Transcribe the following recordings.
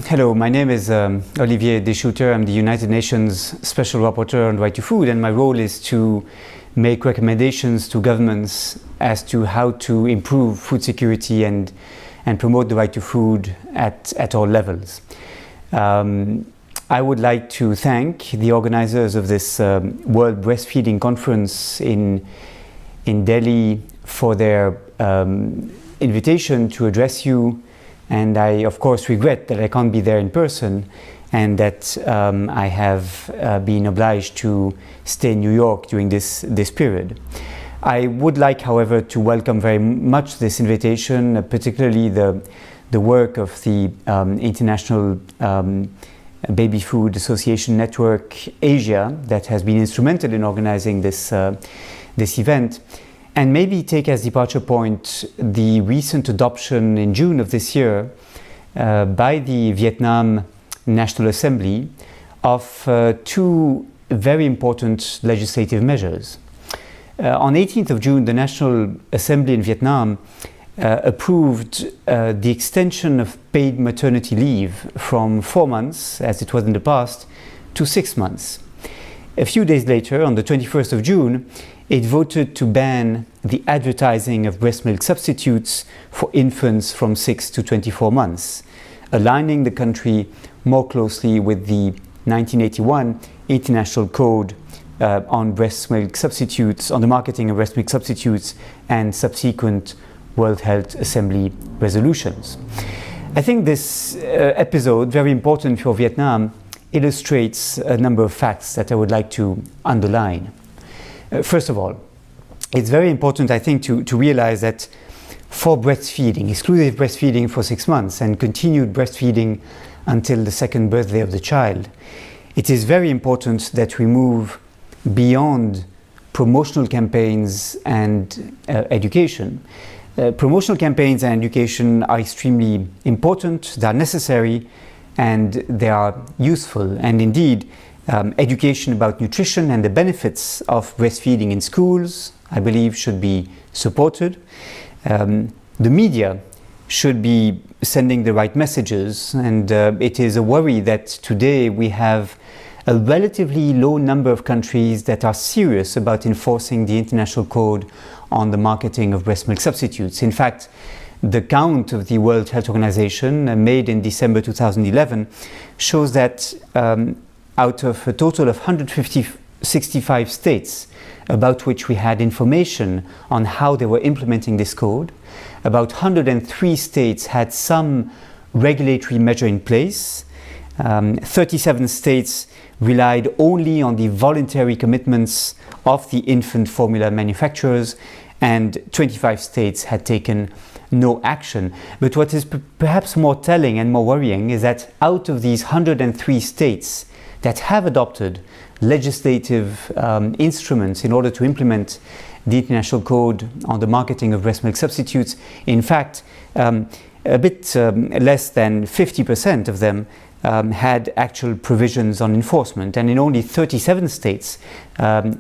Hello, my name is Olivier de Schutter. I'm the United Nations Special Rapporteur on Right to Food, and my role is to make recommendations to governments as to how to improve food security and promote the right to food at all levels. I would like to thank the organizers of this World Breastfeeding Conference in Delhi for their invitation to address you. And I, of course, regret that I can't be there in person and that I have been obliged to stay in New York during this period. I would like, however, to welcome very much this invitation, particularly the work of the International Baby Food Association Network Asia that has been instrumental in organizing this event. And maybe take as departure point the recent adoption in June of this year by the Vietnam National Assembly of two very important legislative measures. On 18th of June, the National Assembly in Vietnam approved the extension of paid maternity leave from 4 months, as it was in the past, to 6 months. A few days later, on the 21st of June, it voted to ban the advertising of breast milk substitutes for infants from 6 to 24 months, aligning the country more closely with the 1981 International Code on breast milk substitutes, on the marketing of breast milk substitutes, and subsequent World Health Assembly resolutions. I think this episode, very important for Vietnam, illustrates a number of facts that I would like to underline. First of all, it's very important, I think, to realize that for breastfeeding, exclusive breastfeeding for 6 months and continued breastfeeding until the second birthday of the child, it is very important that we move beyond promotional campaigns and education. Promotional campaigns and education are extremely important, they are necessary, and they are useful. And indeed, education about nutrition and the benefits of breastfeeding in schools, I believe, should be supported. The media should be sending the right messages, and it is a worry that today we have a relatively low number of countries that are serious about enforcing the international code on the marketing of breast milk substitutes. In fact, the count of the World Health Organization made in December 2011 shows that out of a total of 165 states about which we had information on how they were implementing this code, about 103 states had some regulatory measure in place. 37 states relied only on the voluntary commitments of the infant formula manufacturers, and 25 states had taken no action. But what is perhaps more telling and more worrying is that out of these 103 states that have adopted legislative instruments in order to implement the international code on the marketing of breast milk substitutes, in fact, a bit less than 50% of them had actual provisions on enforcement, and in only 37 states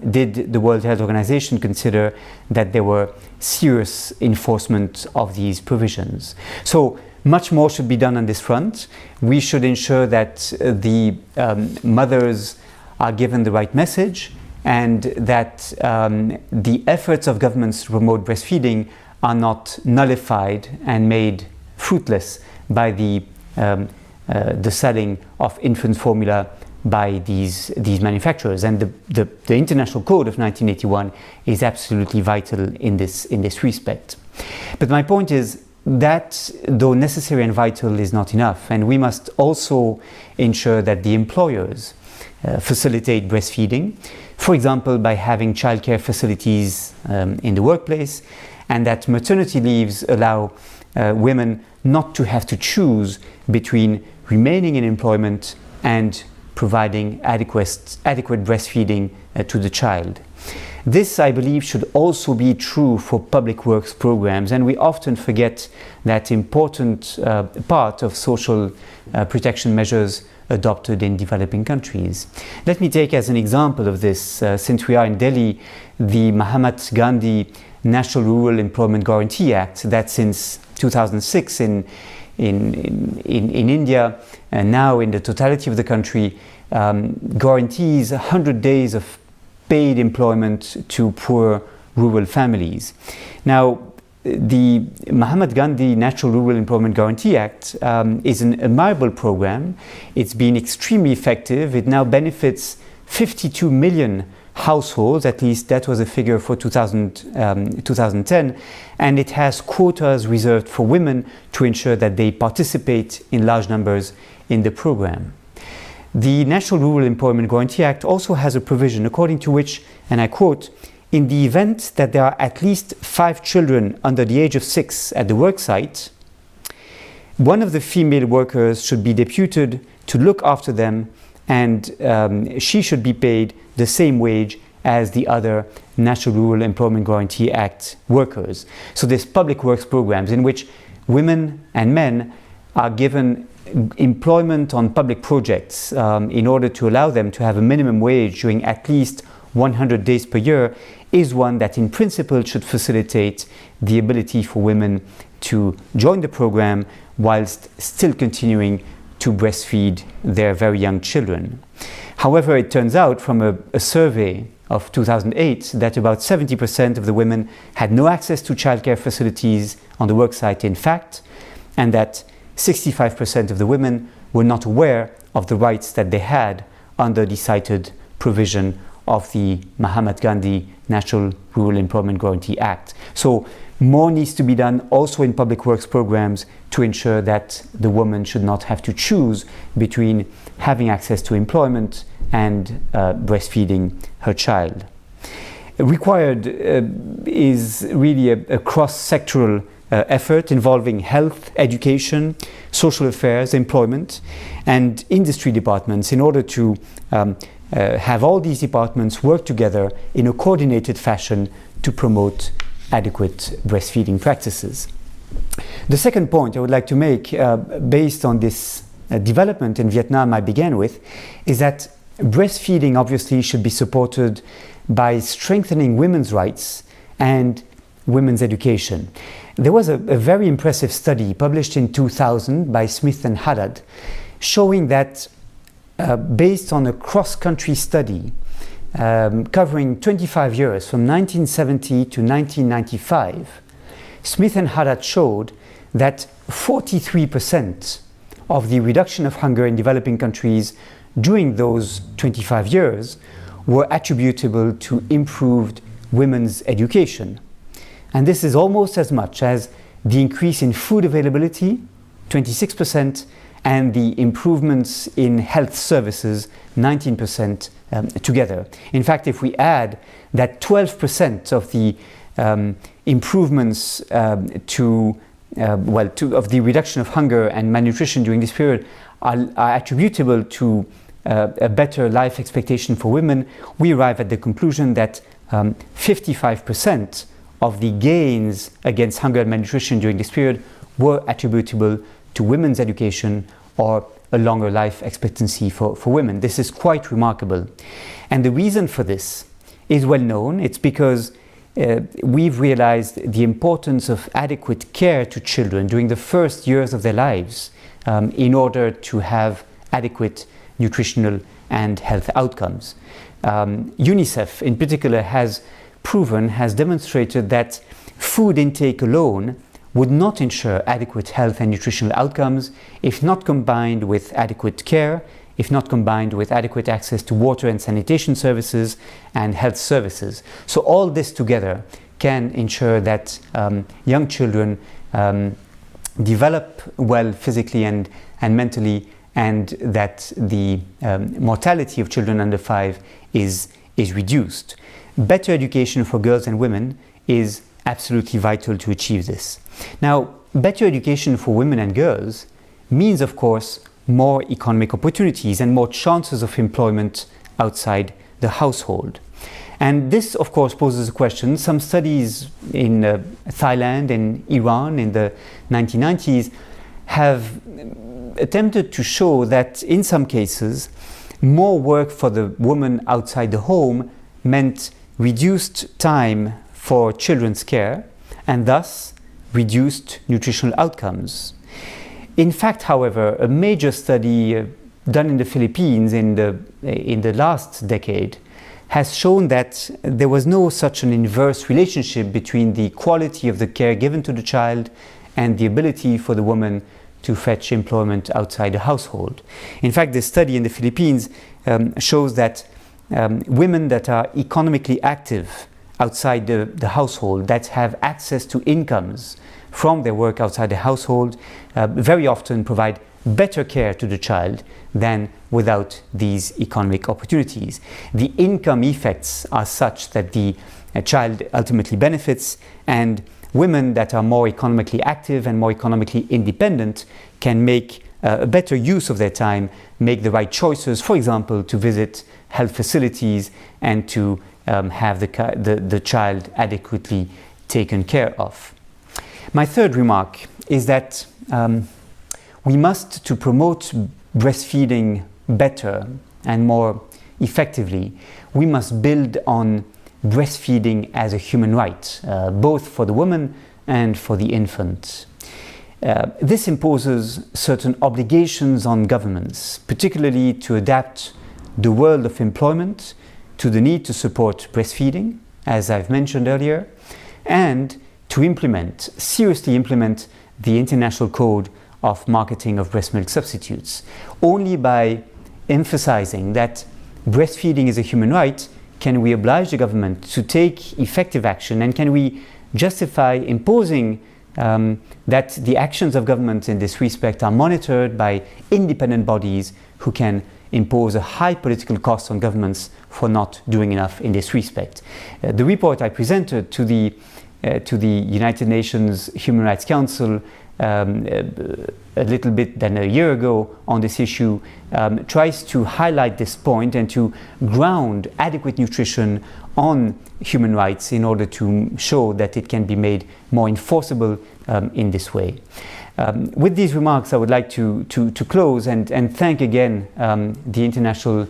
did the World Health Organization consider that there were serious enforcement of these provisions. So much more should be done on this front. We should ensure that the mothers are given the right message, and that the efforts of governments to promote breastfeeding are not nullified and made fruitless by the selling of infant formula by these manufacturers. And the International Code of 1981 is absolutely vital in this respect. But my point is that, though necessary and vital, is not enough, and we must also ensure that the employers facilitate breastfeeding, for example by having childcare facilities in the workplace, and that maternity leaves allow women not to have to choose between remaining in employment and providing adequate breastfeeding to the child. This, I believe, should also be true for public works programs, and we often forget that important part of social protection measures adopted in developing countries. Let me take as an example of this, since we are in Delhi, the Mahatma Gandhi National Rural Employment Guarantee Act that since 2006 India, and now in the totality of the country, guarantees 100 days of paid employment to poor rural families. Now, the Mahatma Gandhi National Rural Employment Guarantee Act is an admirable program. It's been extremely effective. It now benefits 52 million households, at least that was a figure for 2010, and it has quotas reserved for women to ensure that they participate in large numbers in the program. The National Rural Employment Guarantee Act also has a provision according to which, and I quote, "In the event that there are at least 5 children under the age of 6 at the work site, one of the female workers should be deputed to look after them, and she should be paid the same wage as the other National Rural Employment Guarantee Act workers." So there's public works programs in which women and men are given employment on public projects in order to allow them to have a minimum wage during at least 100 days per year, is one that in principle should facilitate the ability for women to join the program whilst still continuing to breastfeed their very young children. However, it turns out from a survey of 2008 that about 70% of the women had no access to childcare facilities on the worksite in fact, and that 65% of the women were not aware of the rights that they had under the cited provision of the Mahatma Gandhi National Rural Employment Guarantee Act. So more needs to be done also in public works programs to ensure that the woman should not have to choose between having access to employment and breastfeeding her child. Required is really a cross-sectoral effort involving health, education, social affairs, employment, and industry departments in order to have all these departments work together in a coordinated fashion to promote adequate breastfeeding practices. The second point I would like to make, based on this development in Vietnam I began with, is that breastfeeding obviously should be supported by strengthening women's rights and women's education. There was a very impressive study published in 2000 by Smith and Haddad showing that based on a cross-country study covering 25 years from 1970 to 1995, Smith and Haddad showed that 43% of the reduction of hunger in developing countries during those 25 years were attributable to improved women's education. And this is almost as much as the increase in food availability, 26%, and the improvements in health services, 19% together. In fact, if we add that 12% of the improvements of the reduction of hunger and malnutrition during this period are attributable to a better life expectation for women, we arrive at the conclusion that 55% of the gains against hunger and malnutrition during this period were attributable to women's education or a longer life expectancy for women. This is quite remarkable. And the reason for this is well known. It's because we've realized the importance of adequate care to children during the first years of their lives in order to have adequate nutritional and health outcomes. UNICEF in particular has demonstrated that food intake alone would not ensure adequate health and nutritional outcomes if not combined with adequate care, if not combined with adequate access to water and sanitation services and health services. So all this together can ensure that young children develop well physically and mentally, and that the mortality of children under 5 is reduced. Better education for girls and women is absolutely vital to achieve this. Now, better education for women and girls means, of course, more economic opportunities and more chances of employment outside the household. And this, of course, poses a question. Some studies in Thailand and Iran in the 1990s have attempted to show that in some cases, more work for the woman outside the home meant reduced time for children's care and thus reduced nutritional outcomes. In fact, however, a major study done in the Philippines in the last decade has shown that there was no such an inverse relationship between the quality of the care given to the child and the ability for the woman to fetch employment outside the household. In fact, this study in the Philippines shows that women that are economically active outside the household, that have access to incomes from their work outside the household, very often provide better care to the child than without these economic opportunities. The income effects are such that the child ultimately benefits, and women that are more economically active and more economically independent can make a better use of their time, make the right choices, for example, to visit health facilities and to have the child adequately taken care of. My third remark is that we must, to promote breastfeeding better and more effectively, we must build on breastfeeding as a human right, both for the woman and for the infant. This imposes certain obligations on governments, particularly to adapt the world of employment to the need to support breastfeeding, as I've mentioned earlier, and to seriously implement the International Code of Marketing of Breast Milk Substitutes. Only by emphasizing that breastfeeding is a human right can we oblige the government to take effective action, and can we justify imposing that the actions of government in this respect are monitored by independent bodies who can impose a high political cost on governments for not doing enough in this respect. The report I presented to the United Nations Human Rights Council a little bit than a year ago on this issue tries to highlight this point and to ground adequate nutrition on human rights in order to show that it can be made more enforceable in this way. With these remarks, I would like to close and thank again the International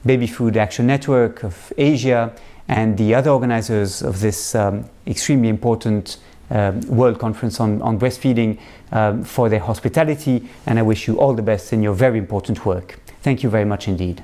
Baby Food Action Network of Asia and the other organizers of this extremely important World Conference on breastfeeding for their hospitality, and I wish you all the best in your very important work. Thank you very much indeed.